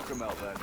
Choke him out then.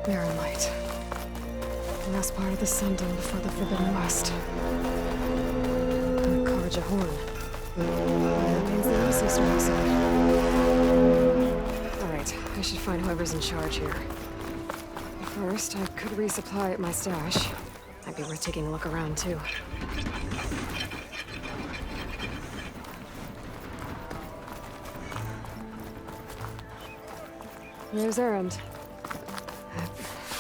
Mirror light. The last part of the Sundom before the Forbidden West. And the Carja Horn. That means the Embassy's outside. Alright, I should find whoever's in charge here. But first, I could resupply at my stash. Might be worth taking a look around, too. There's Erend.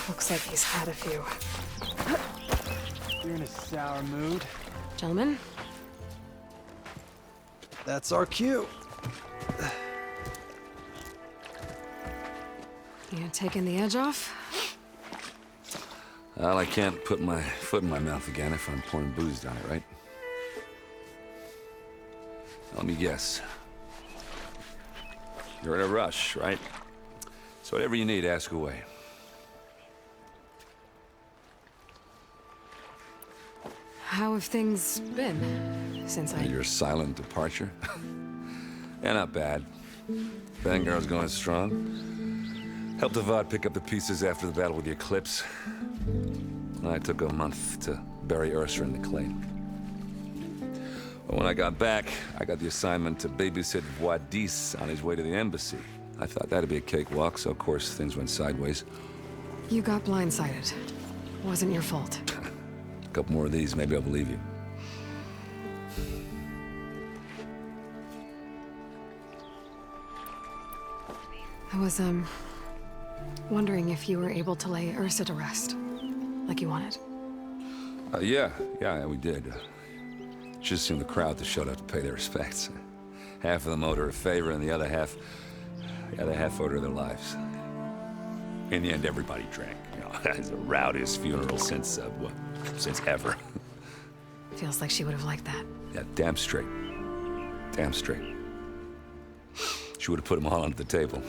Looks like he's had a few. You're in a sour mood. Gentlemen? That's our cue. You taking the edge off? Well, I can't put my foot in my mouth again if I'm pouring booze down it, right? Let me guess. You're in a rush, right? So whatever you need, ask away. How have things been since Your silent departure? Yeah, not bad. Vanguard's going strong. Helped Avad pick up the pieces after the battle with the Eclipse. I took a month to bury Ursa in the claim. But when I got back, I got the assignment to babysit Wadis on his way to the embassy. I thought that'd be a cakewalk, so of course things went sideways. You got blindsided. Wasn't your fault. A couple more of these, maybe I'll believe you. I was, wondering if you were able to lay Ursa to rest, like you wanted. Yeah, we did. Just seemed the crowd that showed up to pay their respects. Half of them owed her a favor, and the other half owed her their lives. In the end, everybody drank. You know, it's the rowdiest funeral since ever. Feels like she would have liked that. Yeah, damn straight. Damn straight. She would have put them all onto the table.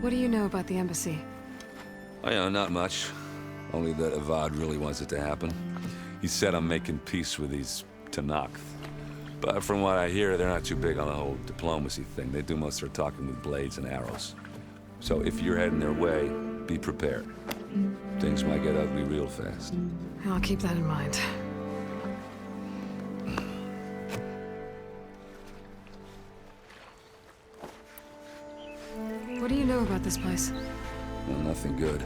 What do you know about the embassy? Oh, yeah, not much. Only that Avad really wants it to happen. He said I'm making peace with these Tenakth. But from what I hear, they're not too big on the whole diplomacy thing. They do most of their talking with blades and arrows. So if you're heading their way, be prepared. Things might get ugly real fast. I'll keep that in mind. What do you know about this place? Well, nothing good.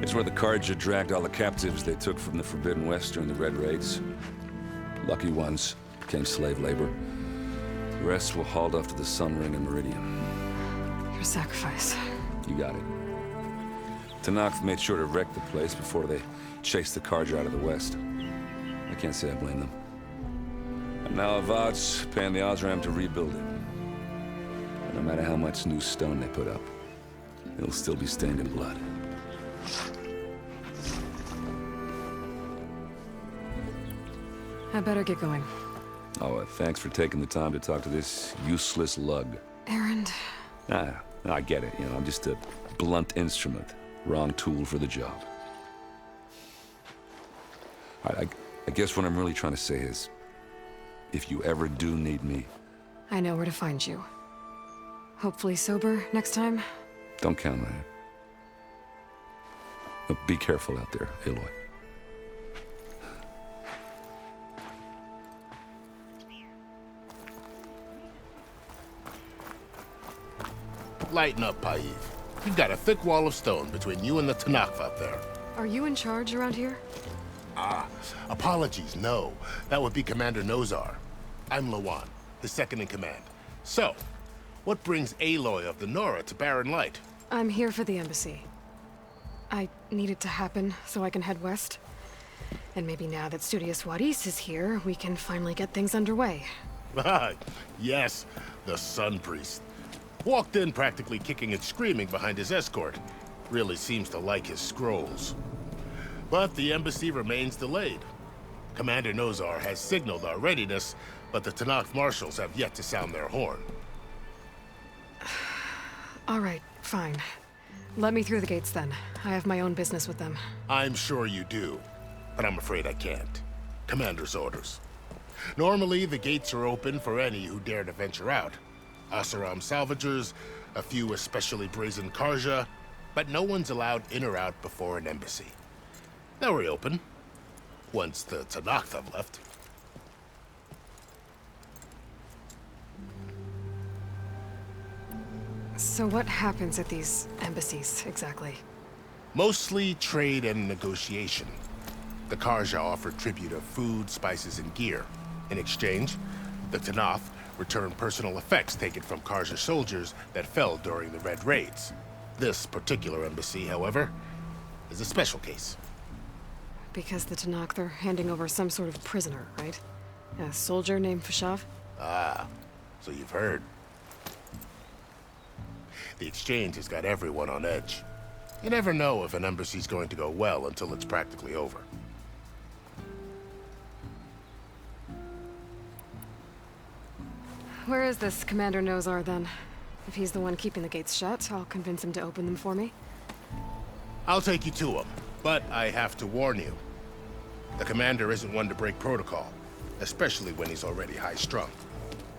It's where the Carja dragged all the captives they took from the Forbidden West during the Red Raids. Lucky ones became slave labor. The rest were hauled off to the Sun Ring and Meridian. Your sacrifice. You got it. Tenakth made sure to wreck the place before they chased the Carja out of the West. I can't say I blame them. And now Avad's paying the Osram to rebuild it. And no matter how much new stone they put up, it'll still be stained in blood. I better get going. Oh, thanks for taking the time to talk to this useless lug. Erend. Nah, I get it. You know, I'm just a Blunt instrument. Wrong tool for the job. All right, I guess what I'm really trying to say is, if you ever do need me... I know where to find you. Hopefully sober next time. Don't count on it. But be careful out there, Aloy. Lighten up, Paiv. You've got a thick wall of stone between you and the Tenakth up there. Are you in charge around here? Apologies, no. That would be Commander Nozar. I'm Lawan, his second-in-command. So, what brings Aloy of the Nora to Barren Light? I'm here for the embassy. I need it to happen so I can head west. And maybe now that Studious Wadis is here, we can finally get things underway. Yes, the Sun Priest. Walked in practically kicking and screaming behind his escort. Really seems to like his scrolls. But the embassy remains delayed. Commander Nozar has signaled our readiness, but the Tenakth marshals have yet to sound their horn. All right, fine. Let me through the gates then. I have my own business with them. I'm sure you do, but I'm afraid I can't. Commander's orders. Normally, the gates are open for any who dare to venture out. Asaram salvagers, a few especially brazen Karja, but no one's allowed in or out before an embassy. They'll reopen, once the Tenakth have left. So what happens at these embassies, exactly? Mostly trade and negotiation. The Karja offer tribute of food, spices, and gear. In exchange, the Tenakth return personal effects taken from Karja soldiers that fell during the Red Raids. This particular embassy, however, is a special case. Because the Tenakth are handing over some sort of prisoner, right? A soldier named Fashav? Ah, so you've heard. The exchange has got everyone on edge. You never know if an embassy's going to go well until it's practically over. Where is this Commander Nozar, then? If he's the one keeping the gates shut, I'll convince him to open them for me. I'll take you to him, but I have to warn you. The commander isn't one to break protocol, especially when he's already high-strung.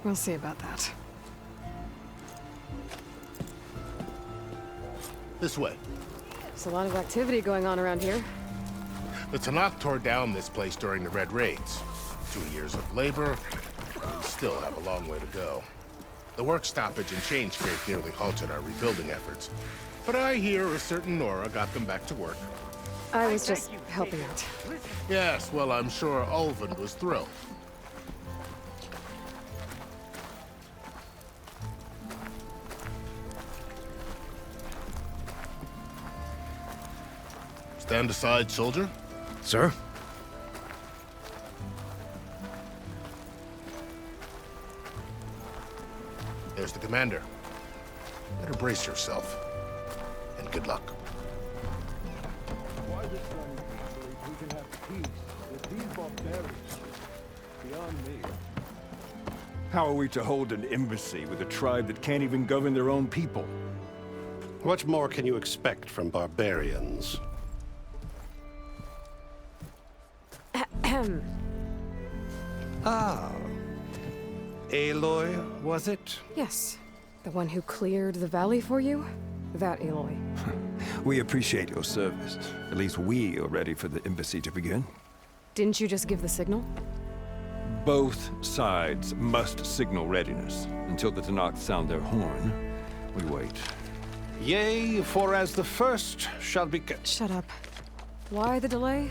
We'll see about that. This way. There's a lot of activity going on around here. The Tenakth tore down this place during the Red Raids. 2 years of labor, and we still have a long way to go. The work stoppage and change scrape nearly halted our rebuilding efforts. But I hear a certain Nora got them back to work. I was just helping out. Yes, well, I'm sure Ulven was thrilled. Stand aside, soldier. Sir? There's the commander. Better brace yourself. And good luck. Why this one believe we can have peace with these barbarians? Beyond me. How are we to hold an embassy with a tribe that can't even govern their own people? What more can you expect from barbarians? Aloy, was it? Yes. The one who cleared the valley for you? That Aloy. We appreciate your service. At least we are ready for the embassy to begin. Didn't you just give the signal? Both sides must signal readiness. Until the Tenakth sound their horn, we wait. Yea, for as the first shall be... Shut up. Why the delay?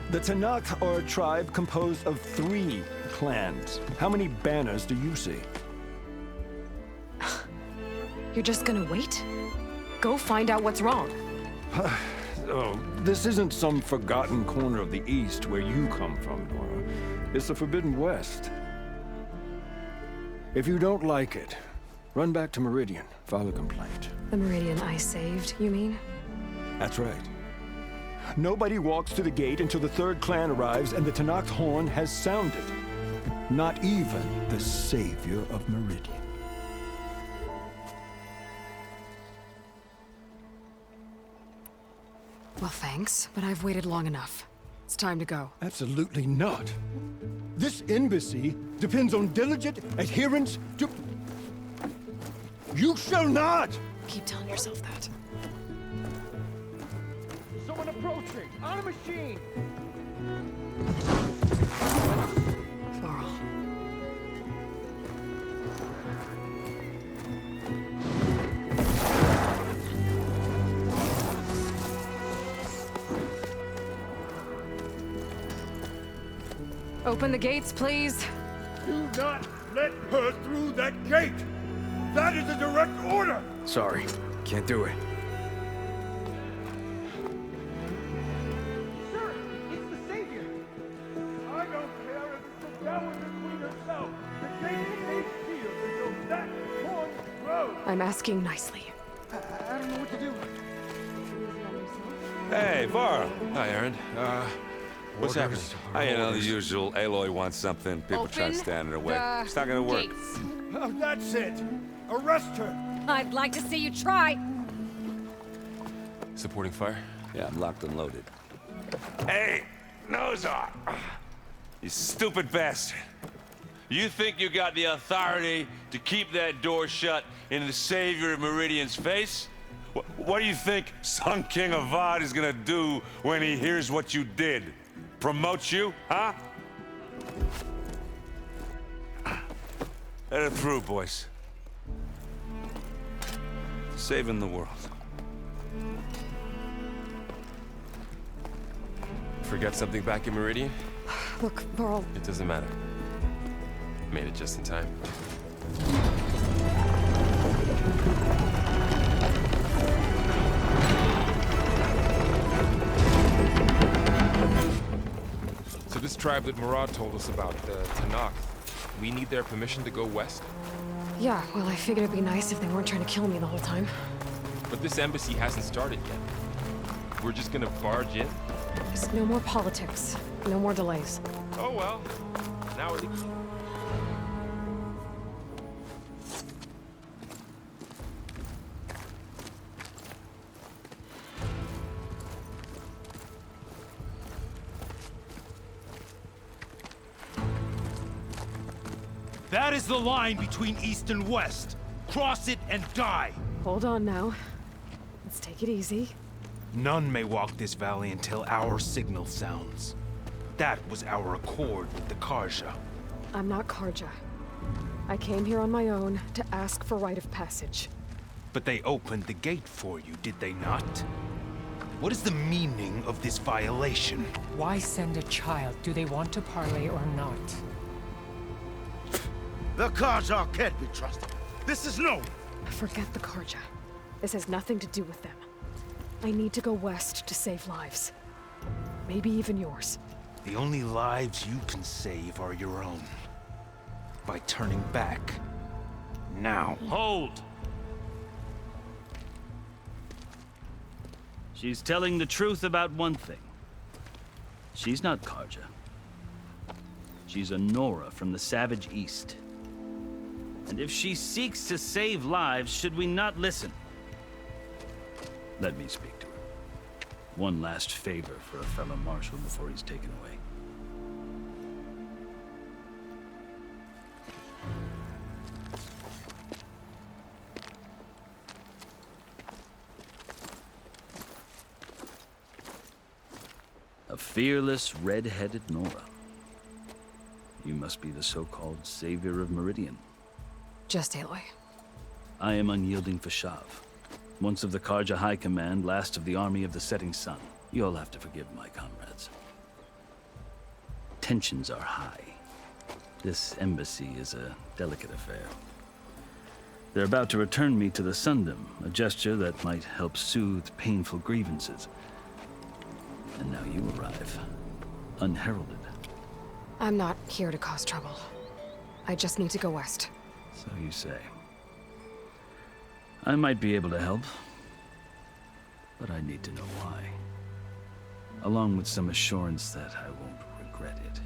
The Tenakth are a tribe composed of 3 clans. How many banners do you see? You're just gonna wait? Go find out what's wrong. Oh, this isn't some forgotten corner of the East where you come from, Nora. It's the Forbidden West. If you don't like it, run back to Meridian, file a complaint. The Meridian I saved, you mean? That's right. Nobody walks to the gate until the 3rd clan arrives and the Tenakth horn has sounded. Not even the savior of Meridian. Well, thanks, but I've waited long enough. It's time to go. Absolutely not. This embassy depends on diligent adherence to... You shall not! Keep telling yourself that. Someone approaching! On a machine! Varl. Open the gates, please. Do not let her through that gate! That is a direct order! Sorry, can't do it. Sir, it's the Savior! I don't care if it's the Dowager Queen herself! The gate stays sealed until that one grows! I'm asking nicely. I don't know what to do. Hey, Varl. Hi, Aaron. What's happening? You know, the usual. Aloy wants something. People try to stand in her way. It's not gonna work. Oh, that's it! Arrest her! I'd like to see you try. Supporting fire? Yeah, I'm locked and loaded. Hey, Nozar! You stupid bastard. You think you got the authority to keep that door shut in the Savior of Meridian's face? What do you think Sun King of Vod is gonna do when he hears what you did? Promote you, huh? Let it through, boys. Saving the world. Forget something back in Meridian? Look, Varl, It doesn't matter. Made it just in time. So this tribe that Murad told us about, the Tenakth, we need their permission to go west? yeah, well, I figured it'd be nice if they weren't trying to kill me the whole time. But this embassy hasn't started yet. We're just gonna barge in? Just no more politics. No more delays. Oh well. Now at least... That is the line between East and West. Cross it and die. Hold on now. Let's take it easy. None may walk this valley until our signal sounds. That was our accord with the Carja. I'm not Carja. I came here on my own to ask for rite of passage. But they opened the gate for you, did they not? What is the meaning of this violation? Why send a child? Do they want to parley or not? The Carja can't be trusted. This is known. Forget the Carja. This has nothing to do with them. I need to go west to save lives. Maybe even yours. The only lives you can save are your own. By turning back. Now. Hold! She's telling the truth about one thing. She's not Carja. She's a Nora from the Savage East. And if she seeks to save lives, should we not listen? Let me speak to her. One last favor for a fellow marshal before he's taken away. A fearless, red-headed Nora. You must be the so-called Savior of Meridian. Just Aloy. I am unyielding Fashav. Once of the Carja High Command, last of the Army of the Setting Sun. You'll have to forgive my comrades. Tensions are high. This embassy is a delicate affair. They're about to return me to the Sundom, a gesture that might help soothe painful grievances. And now you arrive, unheralded. I'm not here to cause trouble. I just need to go west. So you say. I might be able to help, but I need to know why. Along with some assurance that I won't regret it.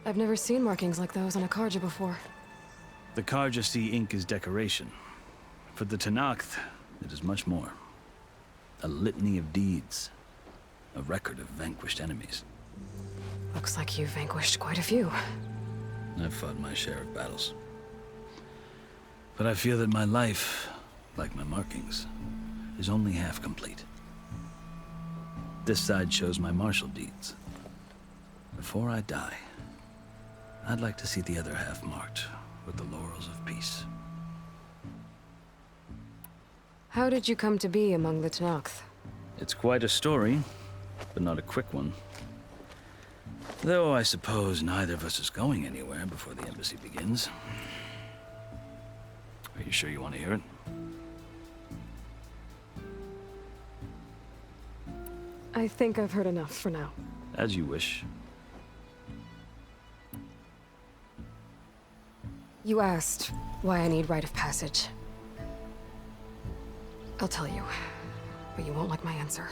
I've never seen markings like those on a Carja before. The Carja see ink as decoration. For the Tenakth, it is much more. A litany of deeds. A record of vanquished enemies. Looks like you've vanquished quite a few. I've fought my share of battles. But I feel that my life, like my markings, is only half complete. This side shows my martial deeds. Before I die, I'd like to see the other half marked with the laurels of peace. How did you come to be among the Tenakth? It's quite a story, but not a quick one. Though I suppose neither of us is going anywhere before the embassy begins. Are you sure you want to hear it? I think I've heard enough for now. As you wish. You asked why I need rite of passage. I'll tell you, but you won't like my answer.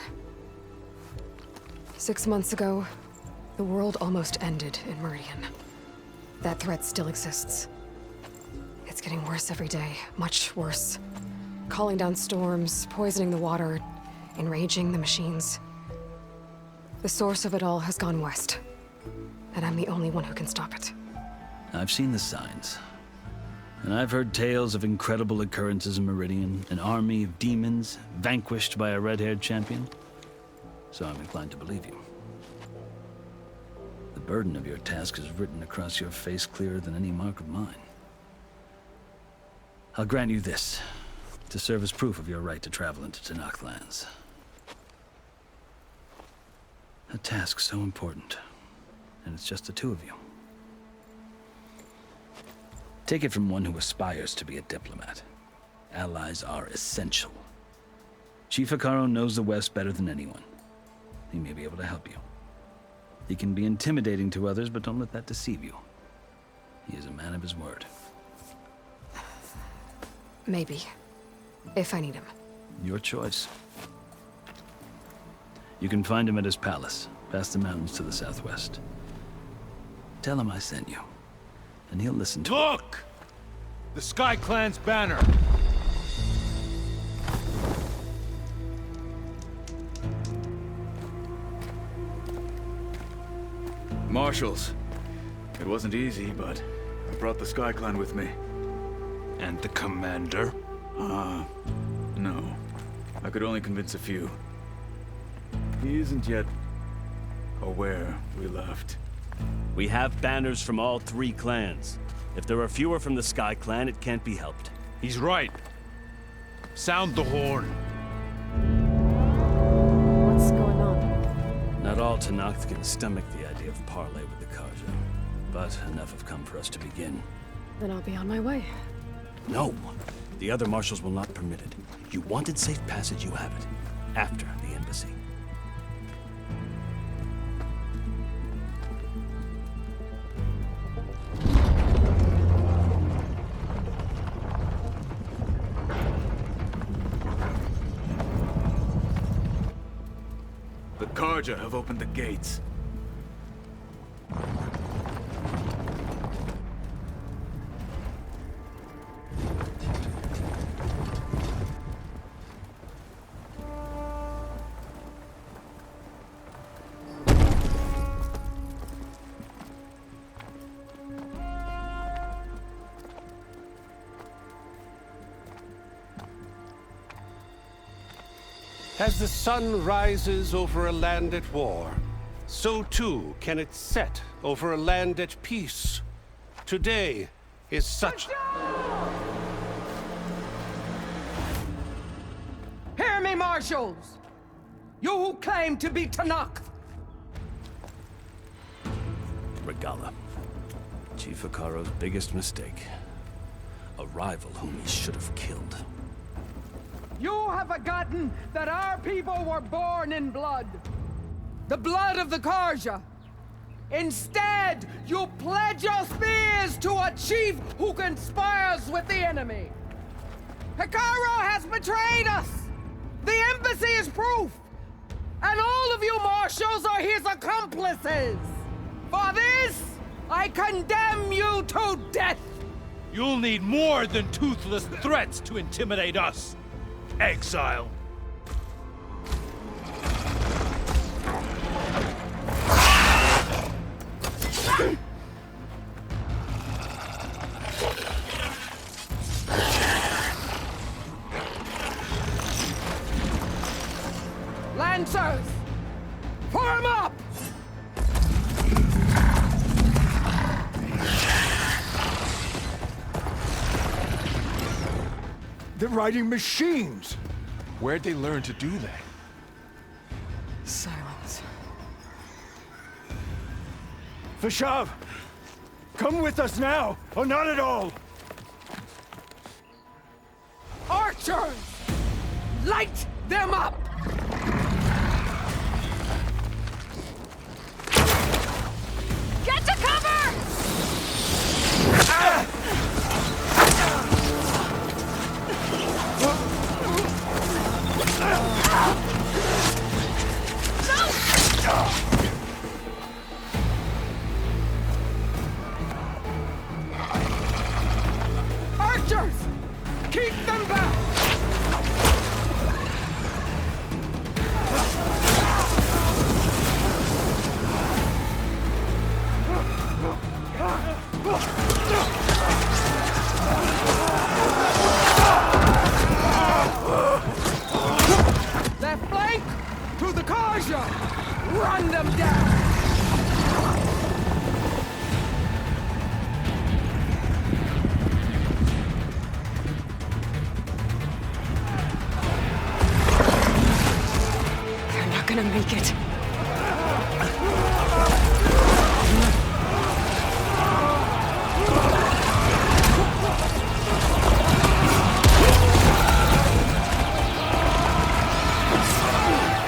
6 months ago, the world almost ended in Meridian. That threat still exists. It's getting worse every day, much worse. Calling down storms, poisoning the water, enraging the machines. The source of it all has gone west, and I'm the only one who can stop it. I've seen the signs. And I've heard tales of incredible occurrences in Meridian, an army of demons vanquished by a red-haired champion. So I'm inclined to believe you. The burden of your task is written across your face clearer than any mark of mine. I'll grant you this, to serve as proof of your right to travel into Tenakth lands. A task so important, and it's just the two of you. Take it from one who aspires to be a diplomat. Allies are essential. Chief Hekarro knows the West better than anyone. He may be able to help you. He can be intimidating to others, but don't let that deceive you. He is a man of his word. Maybe. If I need him. Your choice. You can find him at his palace, past the mountains to the southwest. Tell him I sent you, and he'll listen to Look! The Sky Clan's banner! Marshals. It wasn't easy, but I brought the Sky Clan with me. And the commander? No. I could only convince a few. He isn't yet aware we left. We have banners from all 3 clans. If there are fewer from the Sky Clan, it can't be helped. He's right. Sound the horn. What's going on? Not all Tenakth can stomach the idea of parley with the Carja, but enough have come for us to begin. Then I'll be on my way. No! The other marshals will not permit it. You wanted safe passage, you have it. After the embassy. The Carja have opened the gates. As the sun rises over a land at war, so too can it set over a land at peace. Today is such... Hear me, marshals! You who claim to be Tenakth! Regalla. Chief Hekarro's biggest mistake. A rival whom he should have killed. You have forgotten that our people were born in blood. The blood of the Carja. Instead, you pledge your spears to a chief who conspires with the enemy. Hekarro has betrayed us! The embassy is proof! And all of you marshals are his accomplices! For this, I condemn you to death! You'll need more than toothless threats to intimidate us, exile. Lancers! Form up! They're riding machines! Where'd they learn to do that? Silence. Vashav! Come with us now, or not at all! Archers! Light them up! Get to cover! Archers! Keep them back! Left flank! To the Carja! Run them down! They're not gonna make it.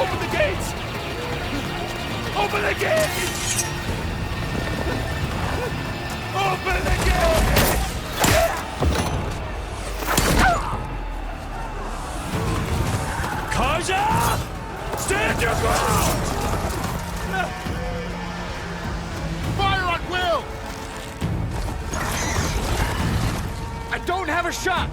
Open the gates! Open the gates! Open the gates! Kaja! Stand your ground! Fire at will! I don't have a shot!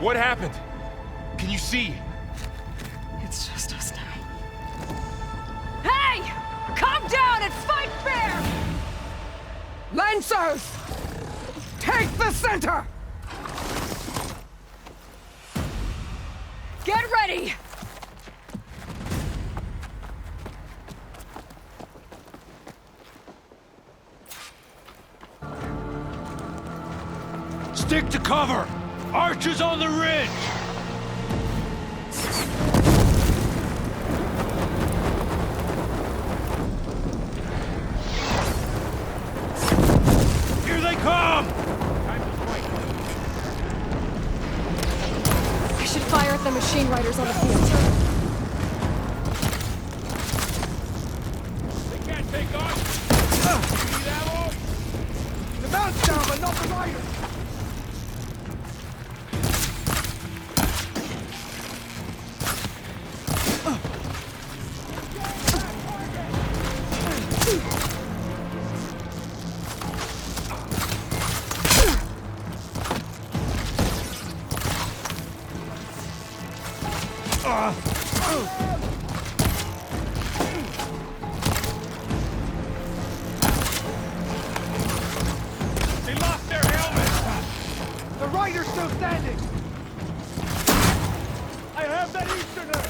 What happened? Can you see? It's just us now. Hey! Calm down and fight fair! Lancers! Take the center! Get ready! Stick to cover! Archers on the ridge! Here they come! I should fire at the machine riders on the field. They can't take us! Need ammo? The mount's down, but not the riders! They lost their helmets! The rider's still standing! I have that Easterner!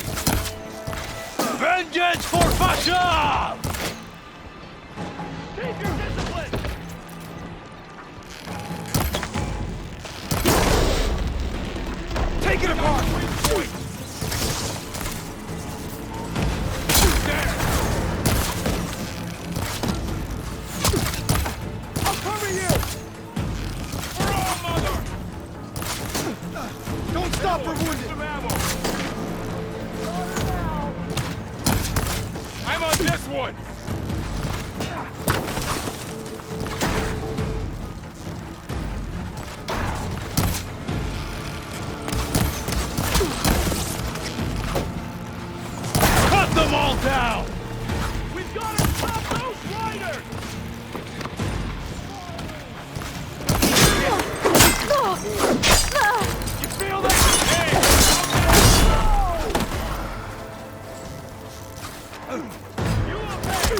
Vengeance for Vashav! Keep your discipline! Take it apart! Don't stop for wounded! I'm on this one! Cut them all down! We've got to stop those riders! You feel that? You okay?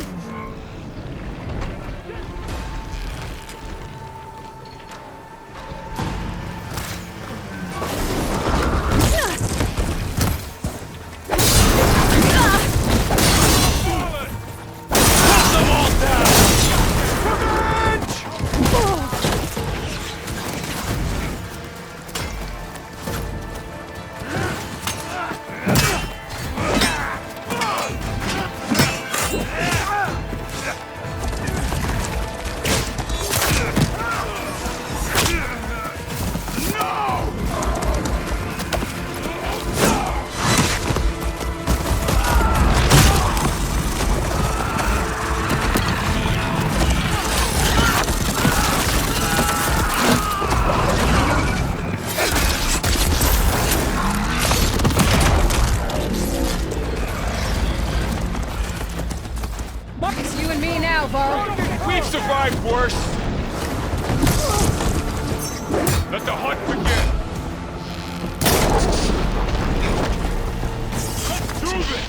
It's you and me now, Varl. We've survived worse. Let the hunt begin. Let's do this.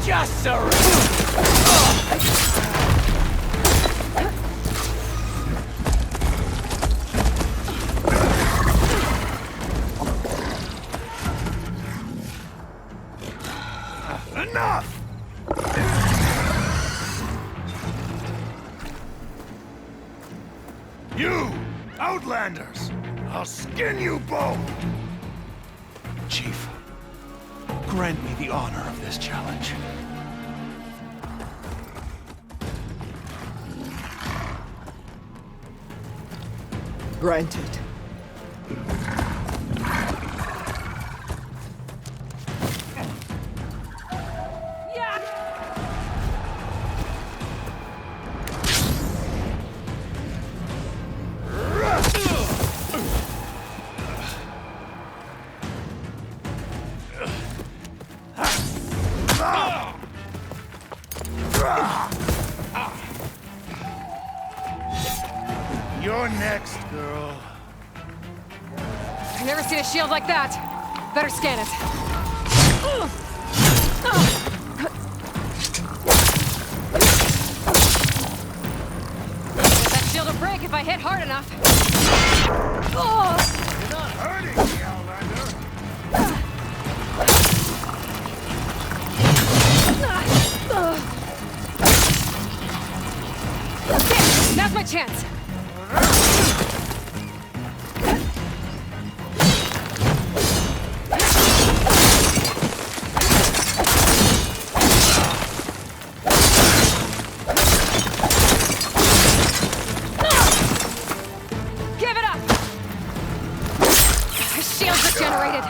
Just surrender! Enough! You, Outlanders! I'll skin you both! Chief, grant me the honor of this challenge. Granted. next, girl. I've never seen a shield like that. Better scan it. That shield will break if I hit hard enough. You're not hurting me, Outlander. Okay, now's my chance. Give it up! The shield's regenerated.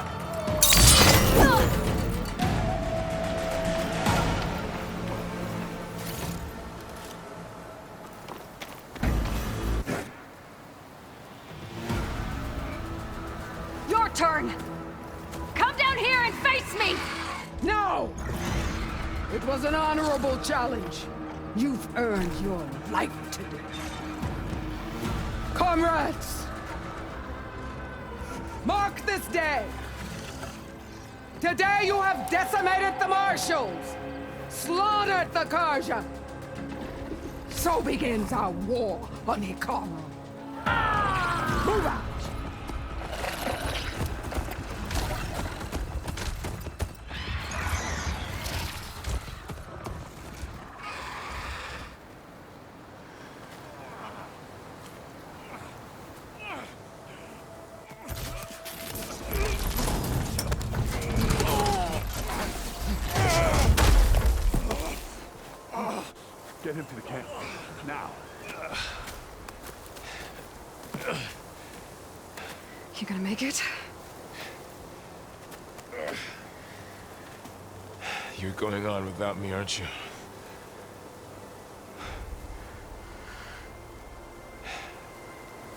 Your turn! Come down here and face me! No! It was an honorable challenge. You've earned your life today. Comrades! Mark this day! Today you have decimated the Marshals! Slaughtered the Carja! So begins our war on Hekarro. Move out! Get him to the camp. Now. You gonna make it? You're going on without me, aren't you?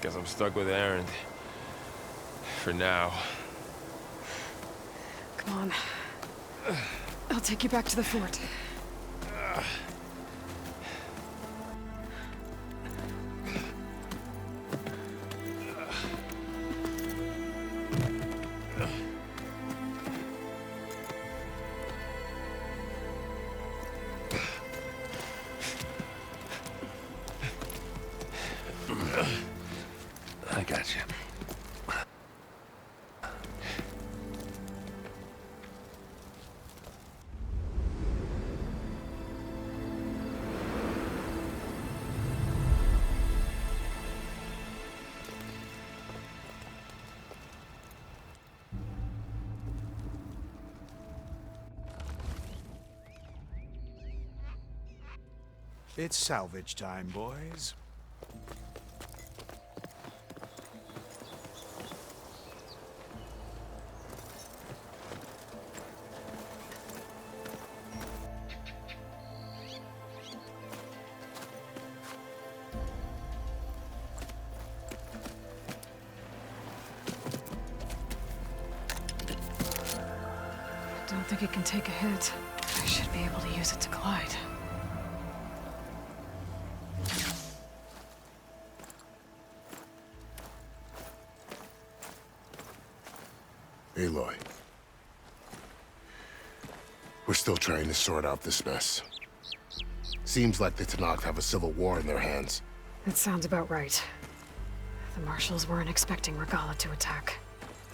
Guess I'm stuck with Aaron. For now. Come on. I'll take you back to the fort. I got you. It's salvage time, boys. Don't think it can take a hit. I should be able to use it to glide. Aloy. We're still trying to sort out this mess. Seems like the Tenakth have a civil war in their hands. That sounds about right. The Marshals weren't expecting Regalla to attack.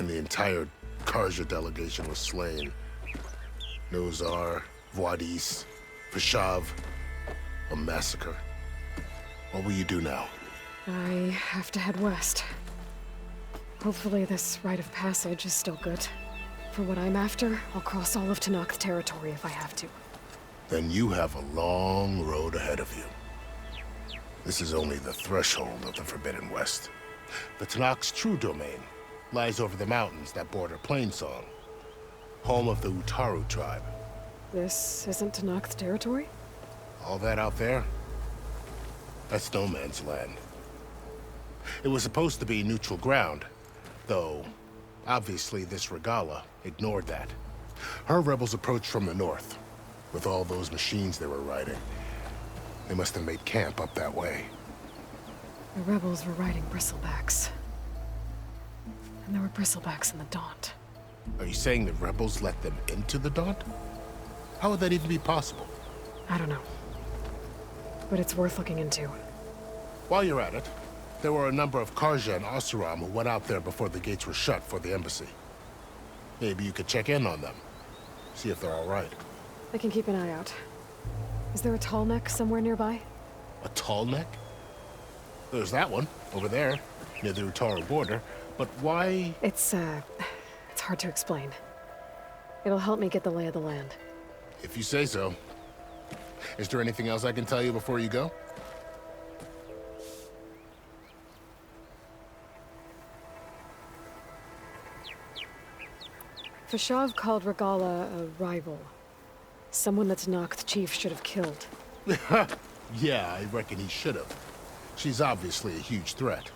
And the entire Carja delegation was slain. Nozar, Voidis, Vashav, a massacre. What will you do now? I have to head west. Hopefully this rite of passage is still good. For what I'm after, I'll cross all of Tenakth territory if I have to. Then you have a long road ahead of you. This is only the threshold of the Forbidden West. The Tenakth's true domain lies over the mountains that border Plainsong, home of the Utaru tribe. This isn't Tenakth territory? All that out there? That's no man's land. It was supposed to be neutral ground, though obviously this Regalla ignored that. Her rebels approached from the north, with all those machines they were riding. They must have made camp up that way. The rebels were riding bristlebacks. And there were bristlebacks in the Daunt. Are you saying the rebels let them into the Daunt? How would that even be possible? I don't know. But it's worth looking into. While you're at it, there were a number of Carja and Oseram who went out there before the gates were shut for the embassy. Maybe you could check in on them. See if they're all right. I can keep an eye out. Is there a tall neck somewhere nearby? A tall neck? There's that one, over there, near the Utaru border. But why? It's hard to explain. It'll help me get the lay of the land. If you say so. Is there anything else I can tell you before you go? Fashav called Regalla a rival. Someone that Tenakth chief should have killed. Yeah, I reckon he should have. She's obviously a huge threat.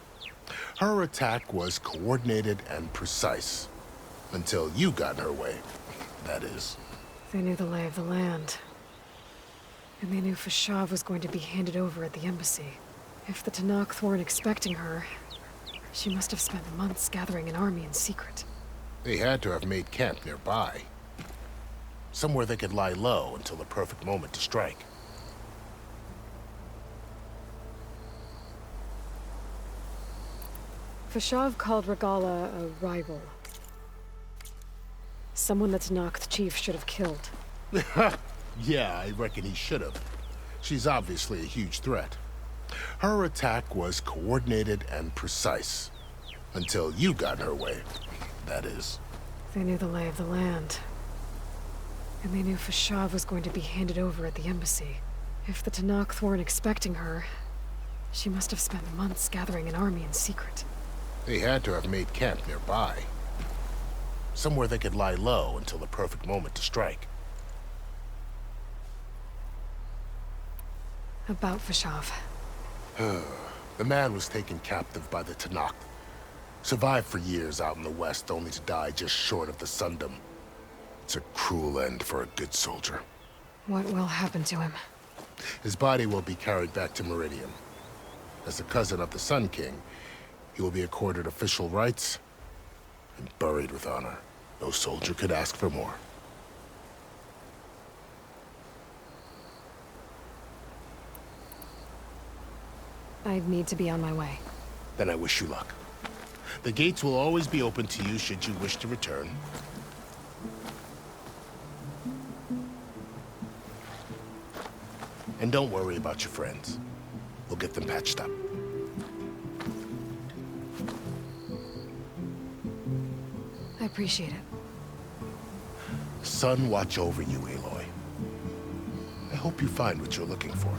Her attack was coordinated and precise. Until you got in her way, that is. They knew the lay of the land. And they knew Fashav was going to be handed over at the embassy. If the Tenakth weren't expecting her, she must have spent months gathering an army in secret. They had to have made camp nearby. Somewhere they could lie low until the perfect moment to strike. Fashav called Regalla a rival. Someone that Tenakth chief should have killed. Yeah, I reckon he should have. She's obviously a huge threat. Her attack was coordinated and precise. Until you got in her way, that is. They knew the lay of the land. And they knew Fashav was going to be handed over at the embassy. If the Tenakth weren't expecting her, she must have spent months gathering an army in secret. They had to have made camp nearby. Somewhere they could lie low until the perfect moment to strike. About Fashav. The man was taken captive by the Tenakth. Survived for years out in the west, only to die just short of the Sundom. It's a cruel end for a good soldier. What will happen to him? His body will be carried back to Meridian. As the cousin of the Sun King, he will be accorded official rights and buried with honor. No soldier could ask for more. I'd need to be on my way. Then I wish you luck. The gates will always be open to you should you wish to return. And don't worry about your friends. We'll get them patched up. I appreciate it. Sun watch over you, Aloy. I hope you find what you're looking for.